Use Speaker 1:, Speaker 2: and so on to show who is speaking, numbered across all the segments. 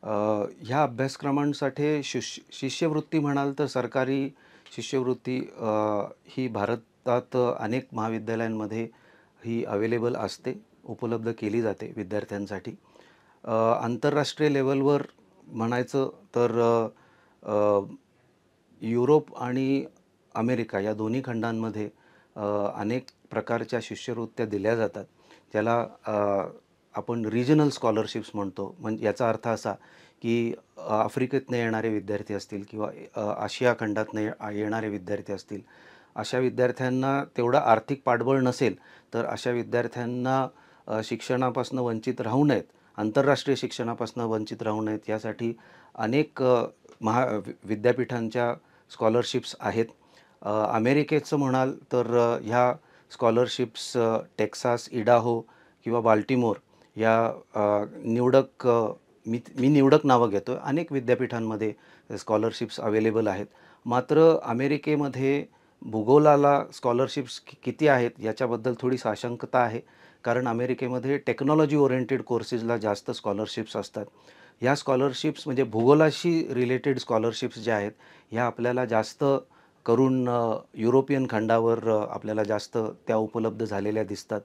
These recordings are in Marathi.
Speaker 1: ह्या अभ्यासक्रमांसाठी शिष्यवृत्ती म्हणाल तर सरकारी शिष्यवृत्ती ही भारतात अनेक महाविद्यालयांमध्ये ही अवेलेबल असते, उपलब्ध केली जाते विद्यार्थ्यांसाठी. आंतरराष्ट्रीय लेव्हलवर म्हणायचं तर युरोप आणि अमेरिका या दोन्ही खंडांमध्ये अनेक प्रकारच्या शिष्यवृत्त्या दिल्या जातात. ज्याला आपण रिजनल स्कॉलरशिप्स म्हणतो. म्हणजे याचा अर्थ असा की आफ्रिकेतनं येणारे विद्यार्थी असतील किंवा आशिया खंडातनं येणारे विद्यार्थी असतील. अशा विद्यार्थ्यांना तेवढं आर्थिक पाठबळ नसेल, तर अशा विद्यार्थ्यांना शिक्षणापासून वंचित राहू नयेत, आंतरराष्ट्रीय शिक्षणापासून वंचित राहू नयेत यासाठी अनेक विद्यापीठांच्या स्कॉलरशिप्स आहेत. अमेरिकेचं म्हणाल तर ह्या स्कॉलरशिप्स टेक्सास, इडाहो किंवा बाल्टिमोर या निवडक मी निवडक नावं घेतो. अनेक विद्यापीठांमध्ये स्कॉलरशिप्स अवेलेबल आहेत. मात्र अमेरिकेमध्ये भूगोलाला स्कॉलरशिप्स किती आहेत याच्याबद्दल थोडी साशंकता आहे. कारण अमेरिकेमध्ये टेक्नॉलॉजी ओरिएंटेड कोर्सेसला जास्त स्कॉलरशिप्स असतात. ह्या स्कॉलरशिप्स म्हणजे भूगोलाशी रिलेटेड स्कॉलरशिप्स ज्या आहेत, ह्या आपल्याला जास्त करून युरोपियन खंडावर आपल्याला जास्त त्या उपलब्ध झालेल्या दिसतात.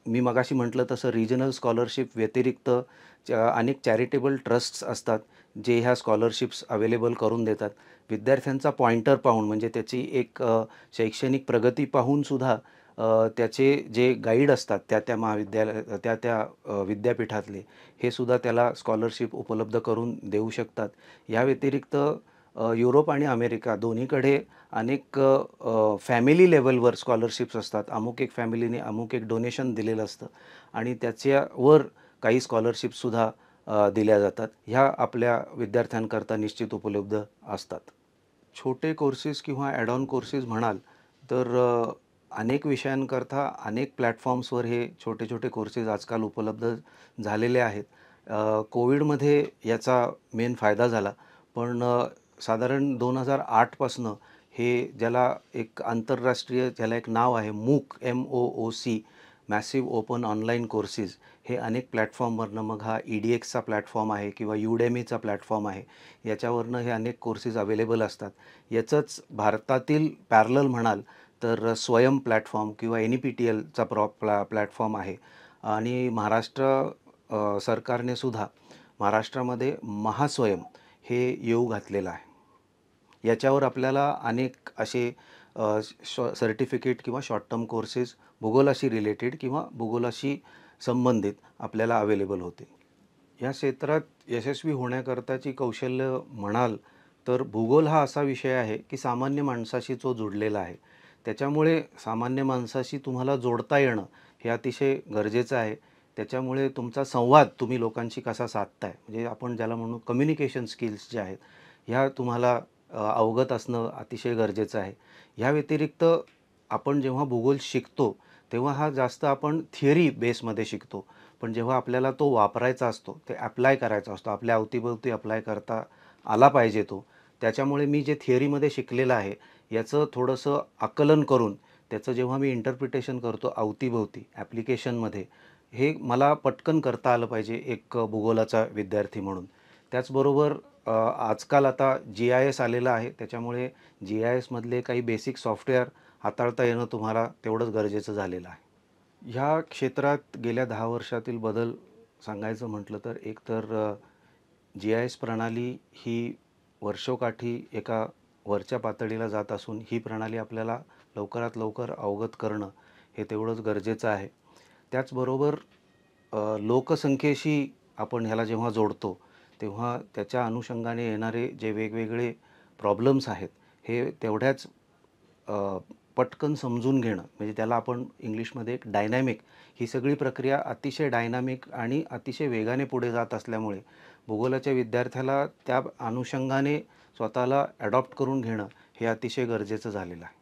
Speaker 1: मी मगाशी म्हटलं तसं रिजनल स्कॉलरशिप व्यतिरिक्त अनेक चॅरिटेबल ट्रस्ट्स असतात, जे ह्या स्कॉलरशिप्स अवेलेबल करून देतात. विद्यार्थ्यांचा पॉइंटर पाहून म्हणजे त्याची एक शैक्षणिक प्रगती पाहूनसुद्धा त्याचे जे गाईड असतात त्या विद्यापीठातले, हे सुद्धा त्याला स्कॉलरशिप उपलब्ध करून देऊ शकतात. या व्यतिरिक्त युरोप आणि अमेरिका दोन्हीकडे अनेक फॅमिली लेव्हलवर स्कॉलरशिप्स असतात. अमुक एक फॅमिलीने अमुक एक डोनेशन दिलेलं असतं आणि त्याच्यावर काही स्कॉलरशिपसुद्धा दिल्या जातात. ह्या आपल्या विद्यार्थ्यांकरता निश्चित उपलब्ध असतात. छोटे कोर्सेस किंवा ॲड ऑन कोर्सेस म्हणाल तर अनेक विषयांकरता अनेक प्लॅटफॉर्म्सवर हे छोटे-छोटे कोर्सेस आजकाल उपलब्ध झालेले आहेत. कोविडमध्ये याचा मेन फायदा झाला. पण साधारण 2008 पासनं हे ज्याला एक आंतरराष्ट्रीय ज्याला एक नाव आहे MOOC MOOC massive open online courses हे अनेक प्लॅटफॉर्मवरनं मग हा EDXचा प्लॅटफॉर्म आहे किंवा Udemyचा प्लॅटफॉर्म आहे. याच्यावरनं हे अनेक कोर्सेस अवेलेबल असतात. याचंच भारतातील पॅरलल म्हणाल तर स्वयं प्लॅटफॉर्म किंवा NPTELचा प्लॅटफॉर्म आहे आणि सरकारने सुद्धा महाराष्ट्रामध्ये महास्वयं हे येऊ घातलेलं आहे. याच्यावर आपल्याला अनेक असे सर्टिफिकेट किंवा शॉर्ट टर्म कोर्सेस भूगोलाशी रिलेटेड किंवा भूगोलाशी संबंधित आपल्याला अवेलेबल होते. या क्षेत्रात यशस्वी होण्याकरताची कौशल्य म्हणाल तर भूगोल हा असा विषय आहे की सामान्य माणसाशी जो जुडलेला आहे. त्याच्यामुळे सामान्य माणसाशी तुम्हाला जोडता येणं हे अतिशय गरजेचं आहे. त्याच्यामुळे तुमचा संवाद तुम्ही लोकांशी कसा साधताय म्हणजे आपण ज्याला म्हणू कम्युनिकेशन स्किल्स ज्या आहेत, ह्या तुम्हाला अवगत असणं अतिशय गरजेचं आहे. ह्या व्यतिरिक्त आपण जेव्हा भूगोल शिकतो, तेव्हा हा जास्त आपण थिअरी बेसमध्ये शिकतो. पण जेव्हा आपल्याला तो वापरायचा असतो, ते ॲप्लाय करायचा असतो, आपल्या अवतीभोवती अप्लाय करता आला पाहिजे तो. त्याच्यामुळे मी जे थिअरीमध्ये शिकलेलं आहे, याचं थोडंसं आकलन करून त्याचं जेव्हा मी इंटरप्रिटेशन करतो अवतीभोवती ॲप्लिकेशनमध्ये, हे मला पटकन करता आलं पाहिजे एक भूगोलाचा विद्यार्थी म्हणून. त्याचबरोबर आजकाल आता GIS आलेलं आहे. त्याच्यामुळे GISमधले काही बेसिक सॉफ्टवेअर हाताळता येणं तुम्हाला तेवढंच गरजेचं झालेलं आहे. ह्या क्षेत्रात गेल्या 10 वर्षातील बदल सांगायचं म्हटलं तर एक तर GIS प्रणाली ही वर्षोकाठी एका वरच्या पातळीला जात असून ही प्रणाली आपल्याला लवकरात लवकर अवगत करणं हे तेवढंच गरजेचं आहे. त्याचबरोबर लोकसंख्येशी आपण ह्याला जेव्हा जोडतो, तेव्हा त्याच्या अनुषंगाने येणारे जे वेगवेगळे प्रॉब्लेम्स आहेत, हे तेवढ्याच पटकन समजून घेणं म्हणजे त्याला आपण इंग्लिशमध्ये एक डायनॅमिक ही सगळी प्रक्रिया अतिशय डायनॅमिक आणि अतिशय वेगाने पुढे जात असल्यामुळे भूगोलाच्या विद्यार्थ्याला त्या अनुषंगाने स्वतःला ॲडॉप्ट करून घेणं हे अतिशय गरजेचं झालेलं आहे.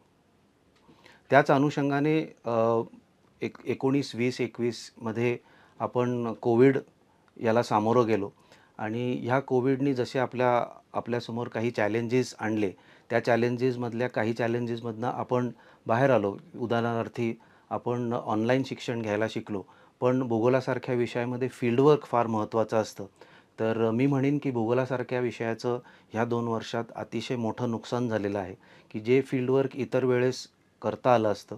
Speaker 1: त्याच अनुषंगाने 19-20-21मध्ये आपण कोविड याला सामोरं गेलो आणि ह्या कोविडनी जसे आपल्यासमोर काही चॅलेंजेस आणले, त्या चॅलेंजेसमधल्या काही चॅलेंजेसमधनं आपण बाहेर आलो. उदाहरणार्थी आपण ऑनलाईन शिक्षण घ्यायला शिकलो. पण भूगोलासारख्या विषयामध्ये फील्डवर्क फार महत्त्वाचं असतं. तर मी म्हणेन की भूगोलासारख्या विषयाचं ह्या 2 वर्षात अतिशय मोठं नुकसान झालेलं आहे, की जे फील्ड वर्क इतर वेळेस करता आलं असतं.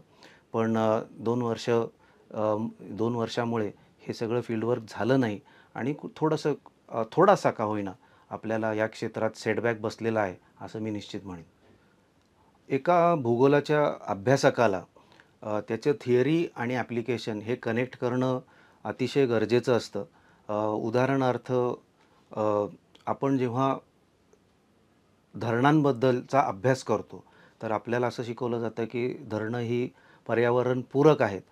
Speaker 1: पण 2 वर्षामुळे हे सगळं फील्ड वर्क झालं नाही आणि थोडासा का होईना आपल्याला या क्षेत्रात सेटबॅक बसलेला आहे, असं मी निश्चित म्हणेन. एका भूगोलाच्या अभ्यासकाला त्याचं थिअरी आणि ॲप्लिकेशन हे कनेक्ट करणं अतिशय गरजेचं असतं. उदाहरणार्थ आपण जेव्हा धरणांबद्दलचा अभ्यास करतो, तर आपल्याला असं शिकवलं जातं की धरणं ही पर्यावरणपूरक आहेत.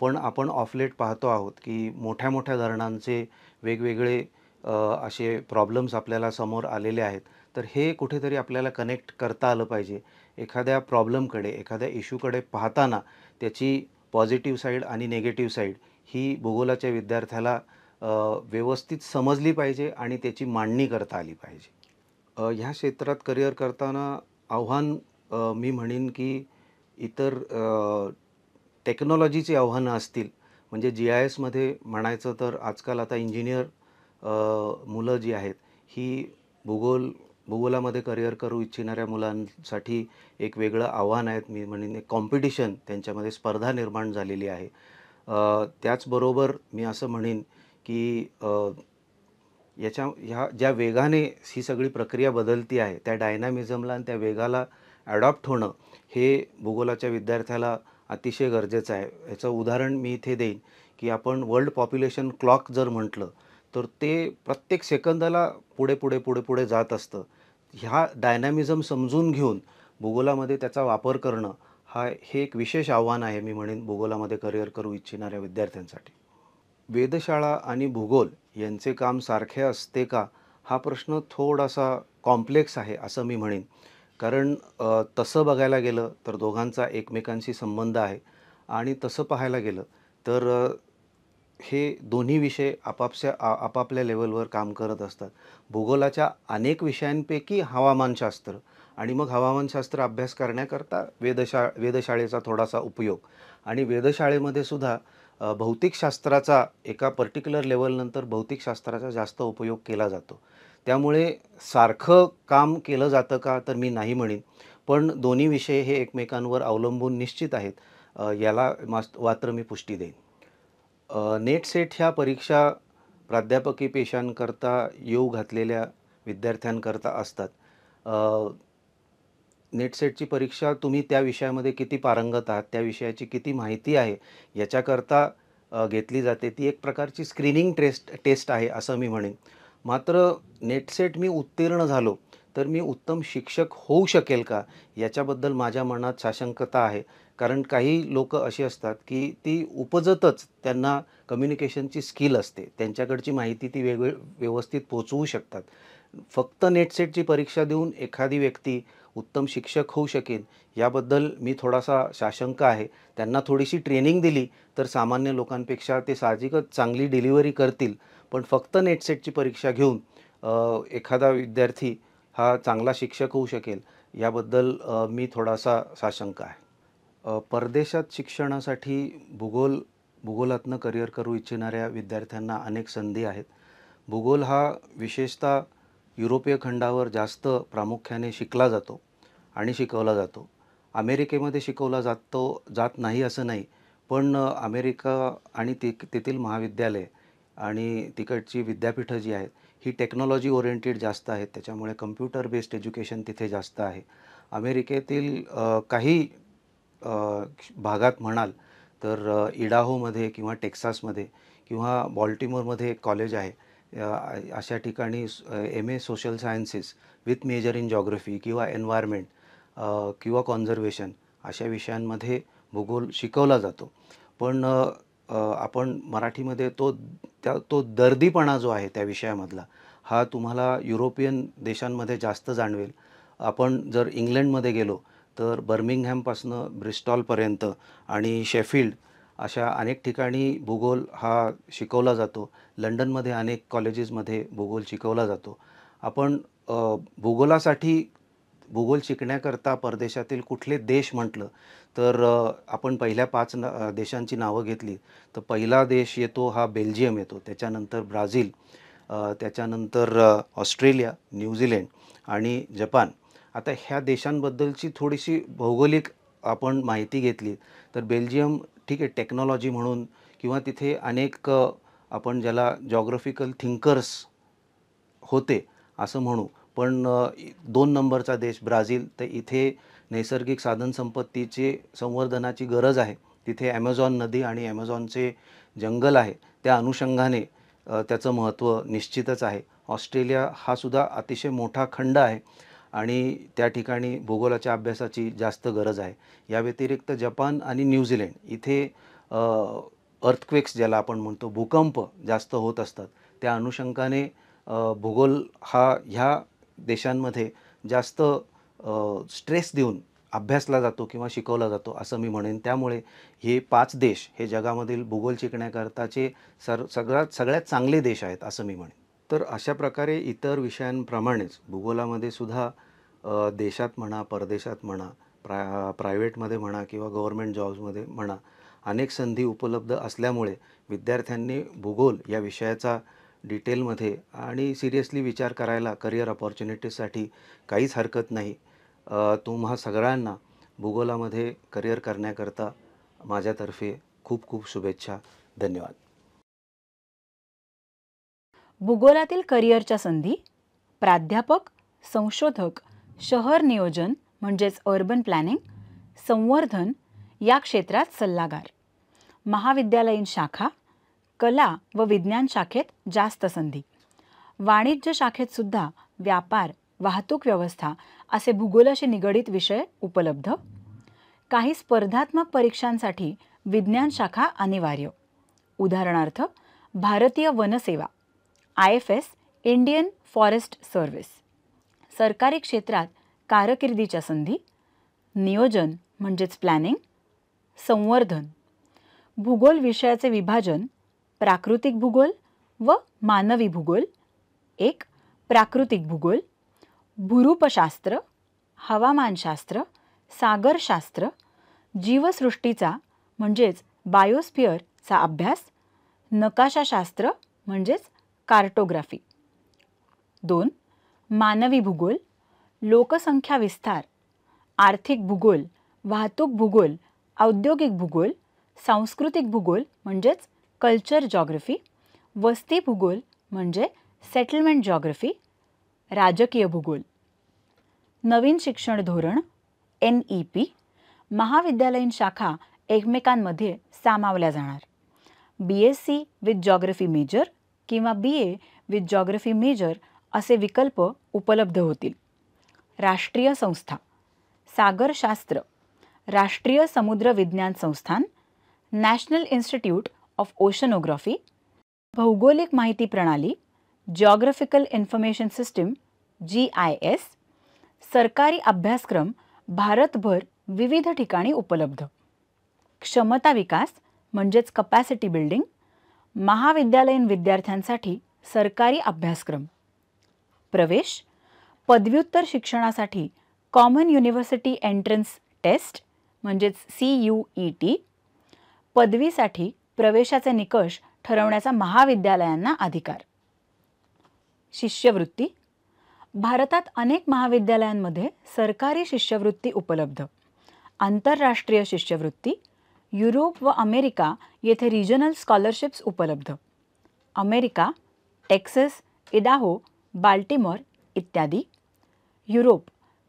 Speaker 1: पण आपण ऑफ लेट पाहतो आहोत की मोठ्या-मोठ्या धरणांचे वेगवेगळे असे प्रॉब्लेम्स आपल्याला समोर आलेले आहेत. तर हे कुठेतरी आपल्याला कनेक्ट करता आलं पाहिजे. एखाद्या प्रॉब्लेमकडे, एखाद्या इश्यूकडे पाहताना त्याची पॉझिटिव्ह साईड आणि निगेटिव्ह साईड ही भूगोलाच्या विद्यार्थ्याला अ, व्यवस्थित समजली पाहिजे आणि त्याची मांडणी करता आली पाहिजे. ह्या क्षेत्रात करिअर करताना आव्हान मी म्हणेन की इतर टेक्नॉलॉजीची आव्हानं असतील. म्हणजे जी-आय-एसमध्ये म्हणायचं तर आजकाल आता इंजिनिअर मुलं जी आहेत, ही भूगोलामध्ये करिअर करू इच्छिणाऱ्या मुलांसाठी एक वेगळं आव्हान आहे. मी म्हणेन एक कॉम्पिटिशन त्यांच्यामध्ये स्पर्धा निर्माण झालेली आहे. त्याचबरोबर मी असं म्हणेन की ह्या ज्या वेगाने ही सगळी प्रक्रिया बदलती आहे, त्या डायनॅमिझमला आणि त्या वेगाला अडॉप्ट होणं, हे भूगोलाच्या विद्यार्थ्याला अतिशय गरजेचं आहे. याचं उदाहरण मी इथे देईन, की आपण वर्ल्ड पॉप्युलेशन क्लॉक जर म्हटलं, तर ते प्रत्येक सेकंदाला पुढे जात असतं. ह्या डायनॅमिझम समजून घेऊन भूगोलामध्ये त्याचा वापर करणं, हे एक विशेष आव्हान आहे मी म्हणेन भूगोलामध्ये करिअर करू इच्छिणाऱ्या विद्यार्थ्यांसाठी. वेधशाळा आणि भूगोल यांचे काम सारखे असते का? हा प्रश्न थोडासा कॉम्प्लेक्स आहे असं मी म्हणेन. कारण तसं बघायला गेलं तर दोघांचा एकमेकांशी संबंध आहे आणि तसं पाहायला गेलं तर हे दोन्ही विषय आपापल्या लेव्हलवर काम करत असतात. भूगोलाच्या अनेक विषयांपैकी हवामानशास्त्र आणि मग हवामानशास्त्र अभ्यास करण्याकरता वेधशाळेचा थोडासा उपयोग आणि वेधशाळेमध्ये सुद्धा भौतिकशास्त्राचा एका पर्टिक्युलर लेव्हलनंतर भौतिकशास्त्राचा जास्त उपयोग केला जातो. त्यामुळे सारखं काम केलं जातं का? तर मी नाही म्हणेन. पण दोन्ही विषय हे एकमेकांवर अवलंबून निश्चित आहेत. याला मात्र मी पुष्टी देईन. नेट सेट ह्या परीक्षा प्राध्यापकी पेशांकरता येऊ घातलेल्या विद्यार्थ्यांकरता असतात. नेट सेटची परीक्षा तुम्ही त्या विषयामध्ये किती पारंगत आहात, त्या विषयाची किती माहिती आहे, याच्याकरता घेतली जाते. ती एक प्रकारची स्क्रीनिंग टेस्ट आहे असं मी म्हणेन. मात्र नेट सेट मी उत्तीर्ण झालो, तर मी उत्तम शिक्षक होऊ शकेल का? याच्याबद्दल माझ्या मनात साशंकता आहे. कारण काही लोकं अशी असतात, की ती उपजतच त्यांना कम्युनिकेशनची स्किल असते. त्यांच्याकडची माहिती ती व्यवस्थित पोहोचवू शकतात. फक्त नेट सेटची परीक्षा देऊन एखादी व्यक्ती उत्तम शिक्षक होऊ शकेल, याबद्दल मी थोडासा साशंक आहे. त्यांना थोडीशी ट्रेनिंग दिली, तर सामान्य लोकांपेक्षा ते साहजिकच चांगली डिलिव्हरी करतील. पण फक्त नेट सेटची परीक्षा घेऊन एखादा विद्यार्थी हा चांगला शिक्षक होऊ शकेल, याबद्दल मी थोडासा साशंक आहे. परदेशात शिक्षणासाठी भूगोलातनं करिअर करू इच्छिणाऱ्या विद्यार्थ्यांना अनेक संधी आहेत. भूगोल हा विशेषतः युरोपीय खंडावर जास्त प्रामुख्याने शिकला जातो आणि शिकवला जातो. अमेरिकेमध्ये शिकवला जात नाही असं नाही. पण अमेरिका आणि तेथील महाविद्यालय आणि तिकडची विद्यापीठं जी आहेत, ही टेक्नॉलॉजी ओरिएंटेड जास्त आहेत. त्याच्यामुळे कम्प्युटर बेस्ड एज्युकेशन तिथे जास्त आहे. अमेरिकेतील काही भागात म्हणाल तर इडाहोमध्ये किंवा टेक्सासमध्ये किंवा बॉल्टिमोरमध्ये एक कॉलेज आहे. अशा ठिकाणी M A social sciences with major in geography किंवा एन्व्हायर्नमेंट किंवा कॉन्झर्वेशन अशा विषयांमध्ये भूगोल शिकवला जातो. पण आपण मराठीमध्ये तो दर्दीपणा जो आहे त्या विषयामधला, हा तुम्हाला युरोपियन देशांमध्ये जास्त जाणवेल. आपण जर इंग्लंडमध्ये गेलो, तर बर्मिंगहॅमपासनं ब्रिस्टॉलपर्यंत आणि शेफील्ड अशा अनेक ठिकाणी भूगोल हा शिकवला जातो. लंडनमध्ये अनेक कॉलेजेसमध्ये भूगोल शिकवला जातो. आपण भूगोलासाठी भूगोल शिकण्याकरता परदेशातील कुठले देश म्हटलं, तर आपण पहिल्या 5 देशांची नावं घेतली, तर पहिला देश येतो हा बेल्जियम येतो. त्याच्यानंतर ब्राझील, त्याच्यानंतर ऑस्ट्रेलिया, न्यूझीलंड आणि जपान. आता ह्या देशांबद्दलची थोडीशी भौगोलिक आपण माहिती घेतली तर बेल्जियम ठीक आहे टेक्नॉलॉजी म्हणून किंवा तिथे अनेक आपण ज्याला जॉग्राफिकल थिंकर्स होते असं म्हणू. पण 2 नंबरचा देश ब्राझील, तर इथे नैसर्गिक साधनसंपत्तीची संवर्धनाची गरज आहे. तिथे ॲमेझॉन नदी आणि ॲमेझॉनचे जंगल आहे. त्या अनुषंगाने त्याचं महत्त्व निश्चितच आहे. ऑस्ट्रेलिया हा सुद्धा अतिशय मोठा खंड आहे आणि त्या ठिकाणी भूगोलाच्या अभ्यासाची जास्त गरज आहे. या व्यतिरिक्त जपान आणि न्यूझीलंड इथे अर्थक्वेक्स ज्याला आपण म्हणतो, भूकंप जास्त होत असतात. त्या अनुषंगाने भूगोल हा ह्या देशांमध्ये जास्त स्ट्रेस देऊन अभ्यासला जातो किंवा शिकवला जातो असं मी म्हणेन. त्यामुळे हे 5 देश हे जगामधील भूगोल शिकण्याकरताचे सगळ्यात चांगले देश आहेत असं मी म्हणेन. तर अशा प्रकारे इतर विषयांप्रमाणेच भूगोलामध्ये सुद्धा देशात म्हणा, परदेशात म्हणा, प्रायव्हेटमध्ये म्हणा किंवा गव्हर्नमेंट जॉब्समध्ये म्हणा, अनेक संधी उपलब्ध असल्यामुळे विद्यार्थ्यांनी भूगोल या विषयाचा डिटेलमध्ये आणि सिरियसली विचार करायला करिअर अपॉर्च्युनिटीजसाठी काहीच हरकत नाही. तुम्हा सगळ्यांना भूगोलामध्ये करिअर करण्याकरता माझ्यातर्फे खूप खूप शुभेच्छा. धन्यवाद.
Speaker 2: भूगोलातील करिअरच्या संधी, प्राध्यापक, संशोधक, शहर नियोजन म्हणजेच अर्बन प्लॅनिंग, संवर्धन या क्षेत्रात सल्लागार, महाविद्यालयीन शाखा, कला व विज्ञान शाखेत जास्त संधी, वाणिज्य शाखेत सुद्धा व्यापार, वाहतूक व्यवस्था असे भूगोलाशी निगडित विषय उपलब्ध, काही स्पर्धात्मक परीक्षांसाठी विज्ञान शाखा अनिवार्य, उदाहरणार्थ भारतीय वनसेवा, IFS इंडियन फॉरेस्ट सर्व्हिस, सरकारी क्षेत्रात कारकिर्दीच्या संधी, नियोजन म्हणजेच प्लॅनिंग, संवर्धन, भूगोल विषयाचे विभाजन प्राकृतिक भूगोल व मानवी भूगोल, एक प्राकृतिक भूगोल, भूरूपशास्त्र, हवामानशास्त्र, सागरशास्त्र, जीवसृष्टीचा म्हणजेच बायोस्फिअरचा अभ्यास, नकाशाशास्त्र म्हणजेच कार्टोग्राफी. 2. मानवी भूगोल, लोकसंख्या विस्तार, आर्थिक भूगोल, वाहतूक भूगोल, औद्योगिक भूगोल, सांस्कृतिक भूगोल म्हणजेच कल्चर जॉग्रफी, वस्ती भूगोल म्हणजे सेटलमेंट जॉग्रफी, राजकीय भूगोल. नवीन शिक्षण धोरण NEP, महाविद्यालयीन शाखा एकमेकांमध्ये सामावल्या जाणार. BSc विथ जॉग्रफी मेजर किंवा BA विथ जॉग्रफी मेजर असे विकल्प उपलब्ध होतील. राष्ट्रीय संस्था, सागरशास्त्र, राष्ट्रीय समुद्र विज्ञान संस्थान, नॅशनल इन्स्टिट्यूट ऑफ ओशनोग्राफी, भौगोलिक माहिती प्रणाली, जिओग्राफिकल इन्फॉर्मेशन सिस्टीम GIS, सरकारी अभ्यासक्रम भारतभर विविध ठिकाणी उपलब्ध. क्षमता विकास म्हणजेच कपॅसिटी बिल्डिंग, महाविद्यालयीन विद्यार्थ्यांसाठी सरकारी अभ्यासक्रम. प्रवेश, पदव्युत्तर शिक्षणासाठी कॉमन युनिव्हर्सिटी एंट्रन्स टेस्ट म्हणजेच CUET, पदवीसाठी प्रवेशाचे निकष ठरवण्याचा महाविद्यालयांना अधिकार. शिष्यवृत्ती, भारतात अनेक महाविद्यालयांमध्ये सरकारी शिष्यवृत्ती उपलब्ध. आंतरराष्ट्रीय शिष्यवृत्ती, युरोप व अमेरिका येथे रिजनल स्कॉलरशिप्स उपलब्ध. अमेरिका, टेक्सास, इडाहो, बाल्टिमोर इत्यादी. युरोप,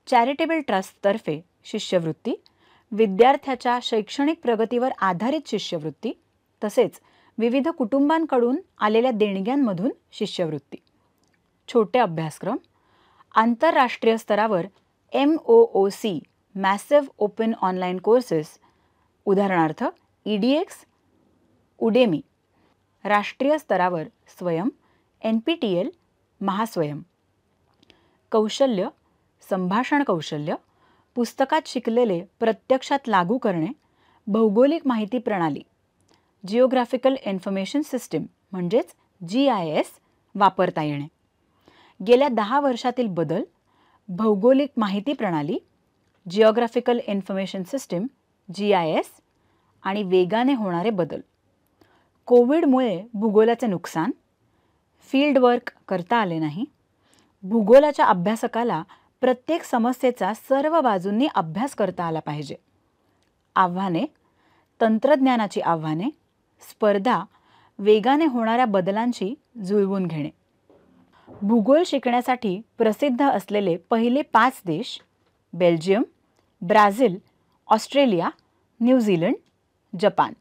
Speaker 2: चॅरिटेबल ट्रस्टतर्फे शिष्यवृत्ती, विद्यार्थ्याच्या शैक्षणिक प्रगतीवर आधारित शिष्यवृत्ती तसेच विविध कुटुंबांकडून आलेल्या देणग्यांमधून शिष्यवृत्ती. छोटे अभ्यासक्रम, आंतरराष्ट्रीय स्तरावर MOOC massive open online courses, उदाहरणार्थ EDX, उडेमी. राष्ट्रीय स्तरावर स्वयं, NPTEL, महास्वयं. कौशल्य, संभाषण कौशल्य, पुस्तकात शिकलेले प्रत्यक्षात लागू करणे, भौगोलिक माहिती प्रणाली, जिओग्राफिकल इन्फॉर्मेशन सिस्टीम म्हणजेच GIS वापरता येणे. गेल्या 10 वर्षातील बदल, भौगोलिक माहिती प्रणाली, जिओग्राफिकल इन्फॉर्मेशन सिस्टीम GIS आणि वेगाने होणारे बदल. कोविडमुळे भूगोलाचे नुकसान, फील्ड वर्क करता आले नाही. भूगोलाच्या अभ्यासकाला प्रत्येक समस्येचा सर्व बाजूंनी अभ्यास करता आला पाहिजे. आव्हाने, तंत्रज्ञानाची आव्हाने, स्पर्धा, वेगाने होणाऱ्या बदलांची जुळवून घेणे. भूगोल शिकण्यासाठी प्रसिद्ध असलेले पहिले 5 देश Belgium, Brazil, Australia, New Zealand, Japan.